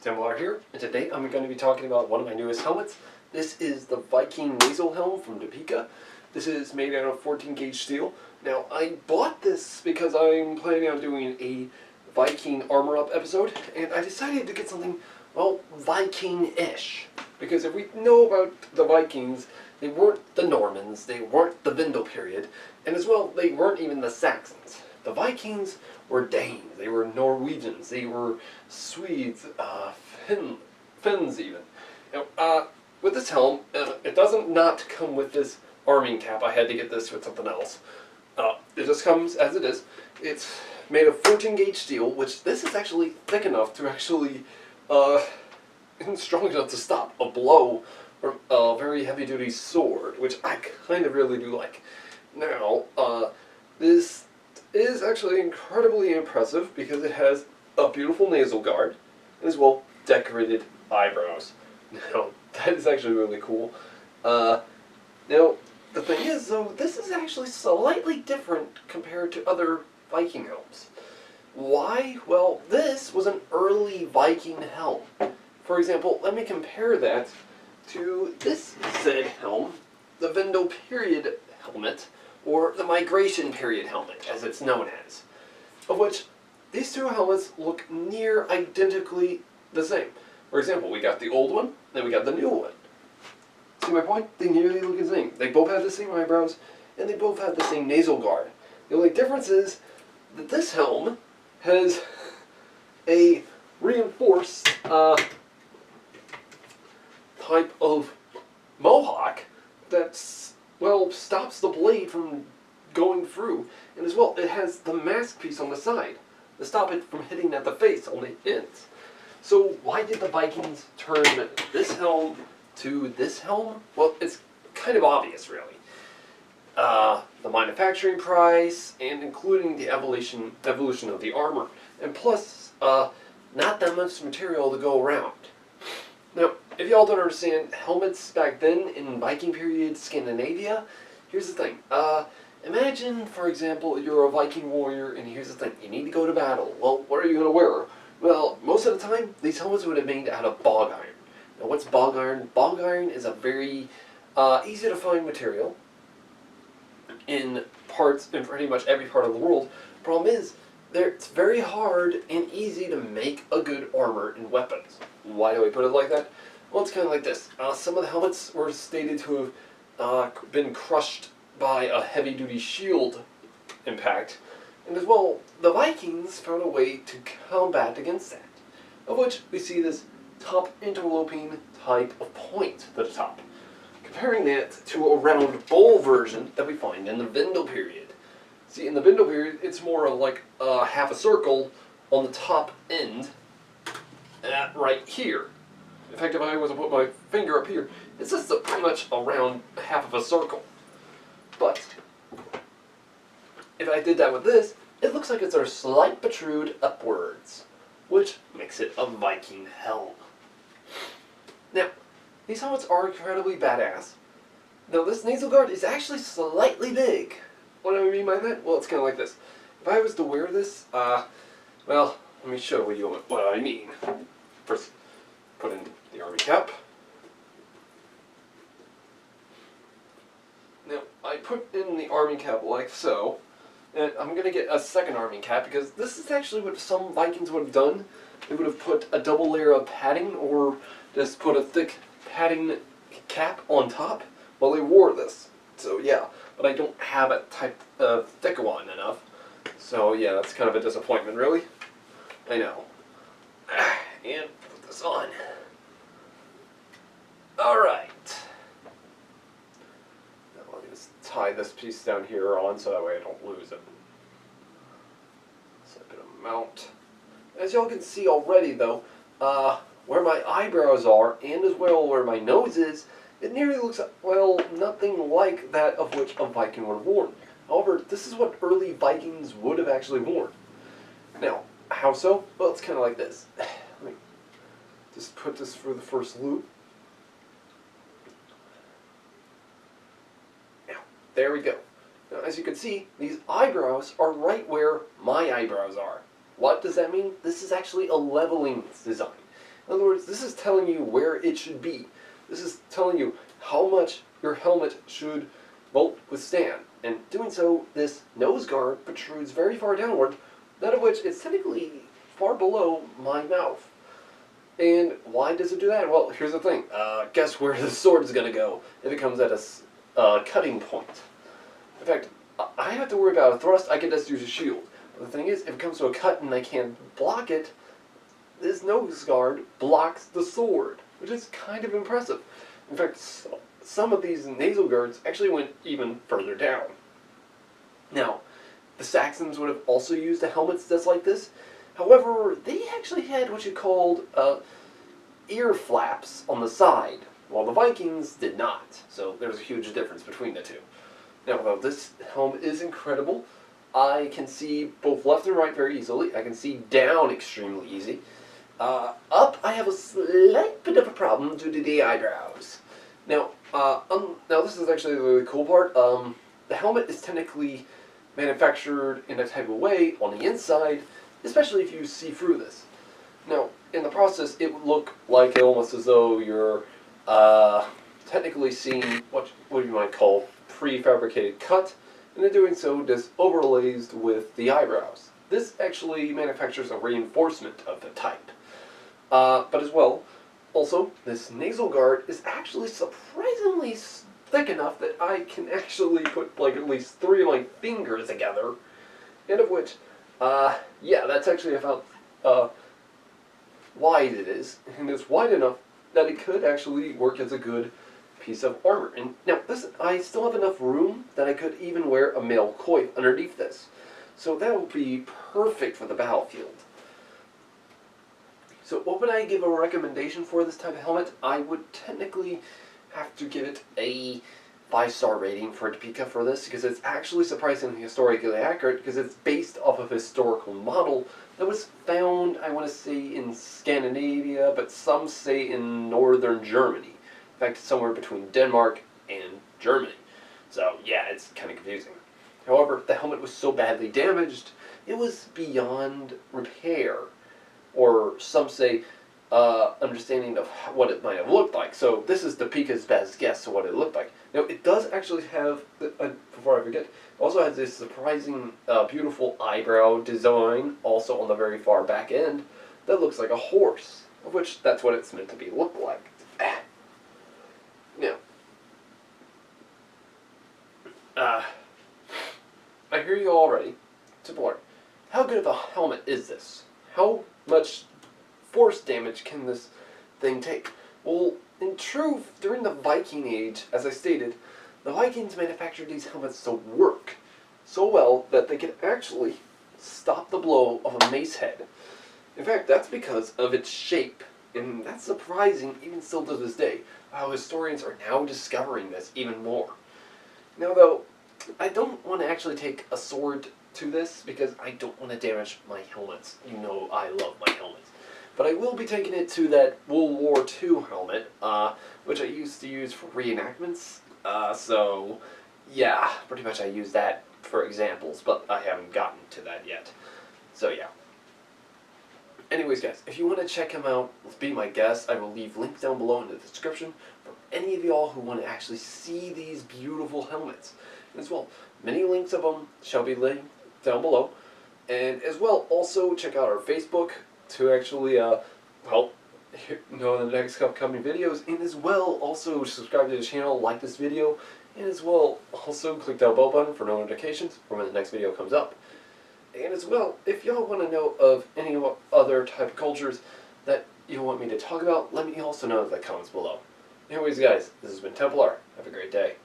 Templar here, and today I'm going to be talking about one of my newest helmets. This is the Viking Nasal Helm from Replica. This is made out of 14 gauge steel. Now, I bought this because I'm planning on doing a Viking armor up episode, and I decided to get something, well, Viking-ish. Because if we know about the Vikings, they weren't the Normans, they weren't the Vendel period, and as well, they weren't even the Saxons. The Vikings were Danes, they were Norwegians, they were Swedes, Finns even. Now, with this helm, it doesn't not come with this arming cap. I had to get this with something else. It just comes as it is. It's made of 14 gauge steel, which this is actually thick enough to actually, and strong enough to stop a blow from a very heavy duty sword, which I kind of really do like. Now, this is actually incredibly impressive because it has a beautiful nasal guard and as well decorated eyebrows. Now, that is actually really cool. Now, the thing is, though, this is actually slightly different compared to other Viking helms. Why? Well, this was an early Viking helm. For example, let me compare that to this said helm, the Vendel period helmet, or the migration period helmet, as it's known as. Of which, these two helmets look near identically the same. For example, we got the old one, then we got the new one. See my point? They nearly look the same. They both have the same eyebrows, and they both have the same nasal guard. The only difference is that this helm has a reinforced type of mohawk that's, well, stops the blade from going through. And as well, it has the mask piece on the side to stop it from hitting at the face on the ends. So why did the Vikings turn this helm to this helm? Well, it's kind of obvious, really. The manufacturing price, and including the evolution of the armor. And plus, not that much material to go around. Now, if y'all don't understand helmets back then in Viking period Scandinavia, here's the thing. Imagine, for example, you're a Viking warrior, and here's the thing. You need to go to battle. Well, what are you going to wear? Well, most of the time, these helmets would have been made out of bog iron. Now, what's bog iron? Bog iron is a very easy to find material in pretty much every part of the world. Problem is, it's very hard and easy to make a good armor and weapons. Why do I put it like that? Well, it's kind of like this. Some of the helmets were stated to have been crushed by a heavy-duty shield impact. And as well, the Vikings found a way to combat against that, of which we see this top interloping type of point to the top. Comparing that to a round bowl version that we find in the Vendel period. See, in the Vendel period, it's more of like half a circle on the top end, right here. In fact, if I was to put my finger up here, it's just pretty much around half of a circle. But if I did that with this, it looks like it's a slight protrude upwards, which makes it a Viking helm. Now, these helmets are incredibly badass. Now, this nasal guard is actually slightly big. What do I mean by that? Well, it's kind of like this. If I was to wear this, well, let me show you what I mean. First, put in the army cap. Now, I put in the army cap like so, and I'm going to get a second army cap because this is actually what some Vikings would have done. They would have put a double layer of padding or just put a thick padding cap on top while they wore this. So yeah, but I don't have a type of thick one enough. So yeah, that's kind of a disappointment, really. I know. And put this on. Alright. Now let me just tie this piece down here on so that way I don't lose it. So I'm going to mount. As y'all can see already though, where my eyebrows are, and as well where my nose is, it nearly looks, well, nothing like that of which a Viking would have worn. However, this is what early Vikings would have actually worn. Now, how so? Well, it's kind of like this. Let me just put this through the first loop. Now, there we go. Now, as you can see, these eyebrows are right where my eyebrows are. What does that mean? This is actually a leveling design. In other words, this is telling you where it should be. This is telling you how much your helmet should, well, withstand. And doing so, this nose guard protrudes very far downward, none of which is technically far below my mouth. And why does it do that? Well, here's the thing. Guess where the sword is going to go if it comes at a cutting point. In fact, I have to worry about a thrust. I can just use a shield. But the thing is, if it comes to a cut and I can't block it, this nose guard blocks the sword, which is kind of impressive. In fact, some of these nasal guards actually went even further down. Now, the Saxons would have also used a helmet just like this. However, they actually had what you called ear flaps on the side, while the Vikings did not. So there's a huge difference between the two. Now, though, this helm is incredible. I can see both left and right very easily. I can see down extremely easy. Up, I have a slight bit of a problem due to the eyebrows. Now, now this is actually the really cool part. The helmet is technically manufactured in a type of way on the inside, especially if you see through this. Now, in the process, it would look like almost as though you're technically seeing what you might call prefabricated cut, and in doing so, this overlays with the eyebrows. This actually manufactures a reinforcement of the type. But as well, also, this nasal guard is actually surprisingly thick enough that I can actually put like at least 3 of my fingers together, and of which, yeah, that's actually about wide it is, and it's wide enough that it could actually work as a good piece of armor. And now, this, I still have enough room that I could even wear a mail coif underneath this. So that would be perfect for the battlefield. So what would I give a recommendation for this type of helmet? I would technically have to give it a 5-star rating for Topeka for this, because it's actually surprisingly historically accurate, because it's based off of a historical model that was found, I want to say, in Scandinavia, but some say in northern Germany. In fact, somewhere between Denmark and Germany. So yeah, it's kind of confusing. However, the helmet was so badly damaged, it was beyond repair, or some say understanding of what it might have looked like. So this is Topeka's best guess of what it looked like. Now, it does actually have, before I forget, it also has this surprising, beautiful eyebrow design, also on the very far back end, that looks like a horse, of which that's what it's meant to be look like. Now, I hear you already. Simple. How good of a helmet is this? How much force damage can this thing take? Well, in truth, during the Viking Age, as I stated, the Vikings manufactured these helmets to work so well that they could actually stop the blow of a mace head. In fact, that's because of its shape, and that's surprising even still to this day, how historians are now discovering this even more. Now though, I don't want to actually take a sword to this, because I don't want to damage my helmets. You know I love my helmets. But I will be taking it to that World War II helmet, which I used to use for reenactments. So, yeah, pretty much I use that for examples, but I haven't gotten to that yet. So, yeah. Anyways, guys, if you want to check him out, be my guest. I will leave links down below in the description for any of y'all who want to actually see these beautiful helmets. As well, many links of them shall be linked down below. And as well, also check out our Facebook to actually, well, know the next upcoming videos. And as well, also subscribe to the channel, like this video, and as well, also click that bell button for notifications for when the next video comes up. And as well, if y'all want to know of any other type of cultures that you want me to talk about, let me also know in the comments below. Anyways, guys, this has been Templar. Have a great day.